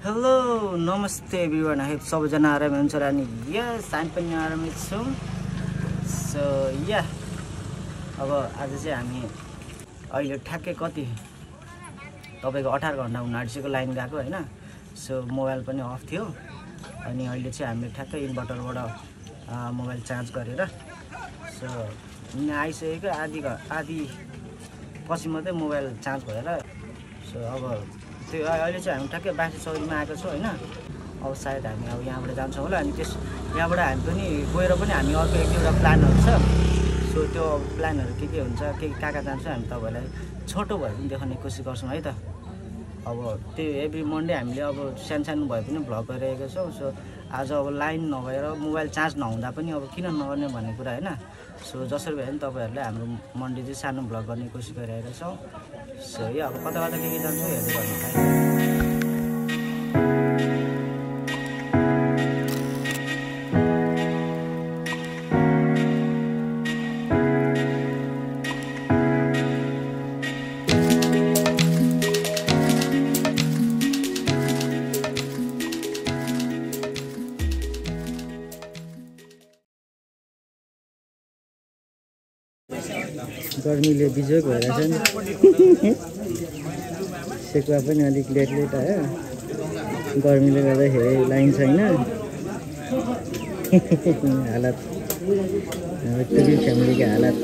hello नमस्ते everyone I hope सबैजना आरामै हुन्छ र नि यस हामी पनि आरामै छौँ सो या अब आज चाहिँ हामी अहिले ठ्याक्कै कति तपाईको 18 घण्टा हुन आँटिसक्यो लाइन गएको हैन सो मोबाइल पनि अफ थियो अनि अहिले चाहिँ हामीले ठ्याक्कै इन्भर्टरबाट मोबाइल चार्ज गरेर सो यहाँ आइसकेको आधी पछि मात्रै मोबाइल चार्ज भएर सो अब त्यो अहिले चाहिँ हामी ठ्याक्कै बासी चौरीमा आएको छौँ हैन अब सायद हामी अब यहाँबाट जान्छौँ होला अनि यहाँबाट हामी पनि गएर पनि हामी अर्को एक दुईवटा प्लानहरू छ सो त्यो प्लानहरू के हुन्छ के कहाँ जान्छ हामी तपाईँलाई छोटो भए पनि देखाउने कोसिस गर्छौँ है त अब त्यो एभ्री मन्डे हामीले अब सानो भए पनि भ्लग गरिरहेको छौँ सो आज अब लाइन नभएर मोबाइल चार्ज नहुँदा पनि अब किन नगर्ने भन्ने कुरा हैन सो जसरी भए पनि तपाईँहरूले हाम्रो मन्डे चाहिँ सानो भ्लग गर्ने कोसिस गरिरहेको छौँ सो यो अब कता कता के जान्छ हेर्दै गर्नु गर्मीले बिजोग भइरहेछ नि सेकुवा पनि अलिक लेट आयो गर्मीले गर्दाखेरि लाइन छैन हालत हाम्रो टुरी फ्यामिलीको हालत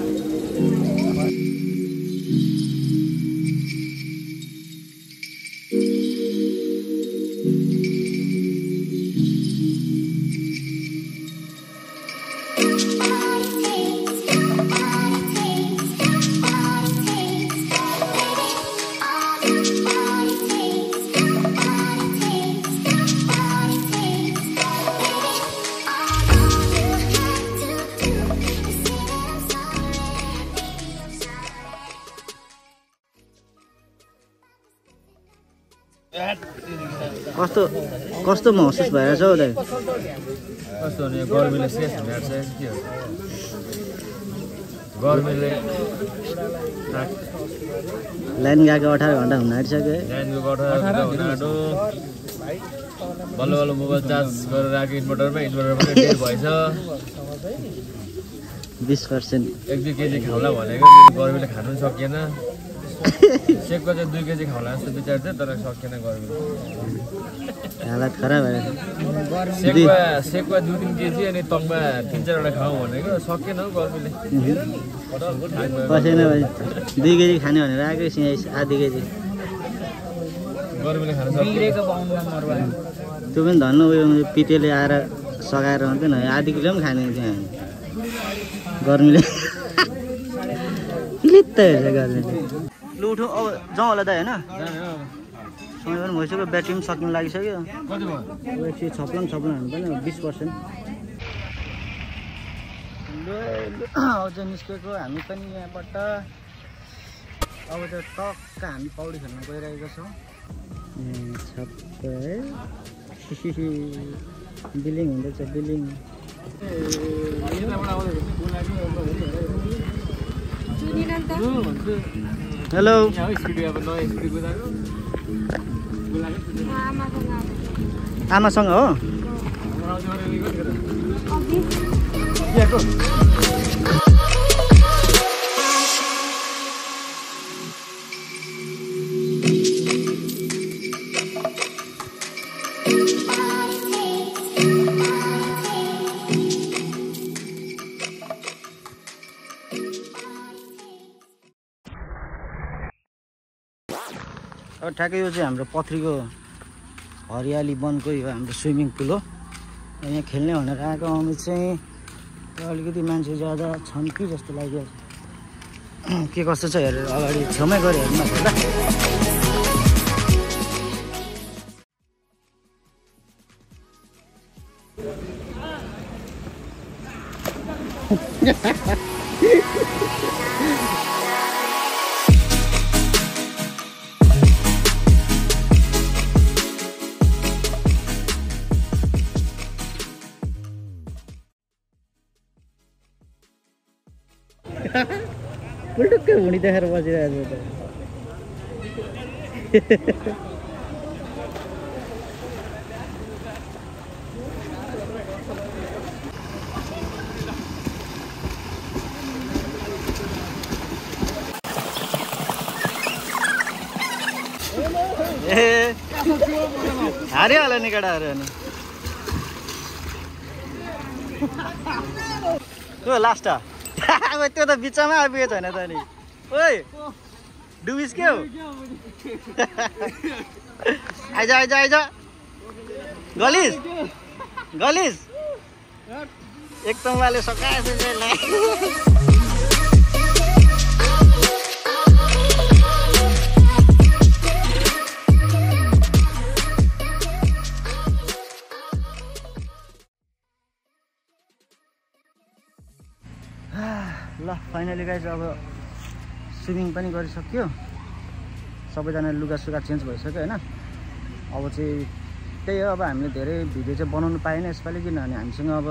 कस्तो महसुस भइरहेछ हौ दाइ कस्तो भने गर्मीले शेष भइरहेछ के हो गर्मीले लाइन गएको 18 घण्टा हुन आँटिसक्यो लाइनको 18 घण्टा हुन आँटो बल्ल बल्ल मोबाइल चार्ज गरेर राखेको इन्भर्टरमा पनि डेट भएछ 20% 1-2 केजी खाउला भनेको गर्मीले खानु सकिएन सेकको चाहिँ 2 केजी खाउला जस्तो विचार थियो तर सकिएन गर्मीले हालत खराब भयो सेकवा 2-3 केजी अनि तङमा 3-4 वटा खाऊ भनेको सकिएन हौ गर्मीले पसेन भाइ 2 केजी खाने भनेर आएको आधी केजी गर्मीले खान सकिएन त्यो पनि धन्न उयो पिटेले आएर सगाएर हुँदैन आधी किलो पनि खाने थियो गर्मीले लित्त हेर्छ गर्मीले लु उठौँ अब जाउँ होला त होइन समय पनि भइसक्यो ब्याट्री पनि सकिनु लागिसक्यो एकछिन छप्लन हुनु पनि 20% अझ निस्केको हामी पनि यहाँबाट अब त टक्क हामी पौडी खेल्न गइरहेको छौँ सबै बिलिङ हुँदैछ बिलिङ हेलो आमासँग हो ठ्याक्कै यो चाहिँ हाम्रो पथरीको हरियाली वनको यो हाम्रो स्विमिङ पुल हो यहाँ खेल्ने भनेर आएको आउनु चाहिँ अलिकति मान्छे ज्यादा छन् कि जस्तो लाग्यो के कस्तो छ हेरेर अगाडि छेउमै गएर हेर्नु उल्टुक्कै हुनी देखेर बसिरहेको ए हारिहाल्यो नि केटाहरू अनि त्यो लास्ट अब त्यो त बिचमा आइपुगेको छैन त नि ओइ डुबिस के हो आइज आइज आइज गलिस गलिस एकदम वाले सकाएछ ल फाइनली गाइस अब स्विमिङ पनि गरिसक्यो सबैजना लुगासुगा चेन्ज भइसक्यो होइन अब चाहिँ त्यही हो अब हामीले धेरै भिडियो चाहिँ बनाउनु पाएन यसपालि किनभने हामीसँग अब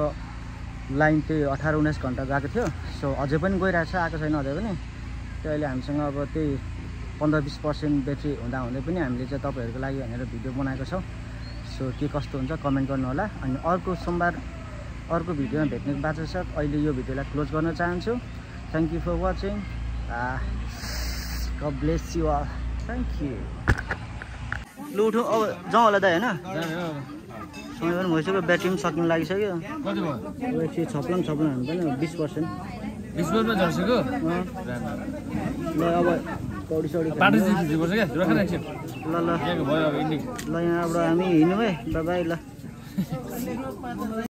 लाइन त्यही 18-19 घन्टा गएको थियो सो अझै पनि गइरहेको छ आएको छैन अझै पनि त्यो अहिले हामीसँग अब त्यही 15-20% ब्याट्री हुँदै पनि हामीले चाहिँ तपाईँहरूको लागि भनेर भिडियो बनाएको छौँ सो के कस्तो हुन्छ कमेन्ट गर्नु होला अनि अर्को सोमबार अर्को भिडियोमा भेट्ने बाचा छ अहिले यो भिडियोलाई क्लोज गर्न चाहन्छु thank you for watching God bless you all thank you लु उठौँ अब जाउँ होला दाइ होइन समय पनि भइसक्यो ब्याट्री पनि सकिनु लागिसक्यो एकछिन छप्लन हाल्नु पनि 20% ल अब पौडी सौडी ल ल यहाँबाट हामी हिँड्नु है बाई ल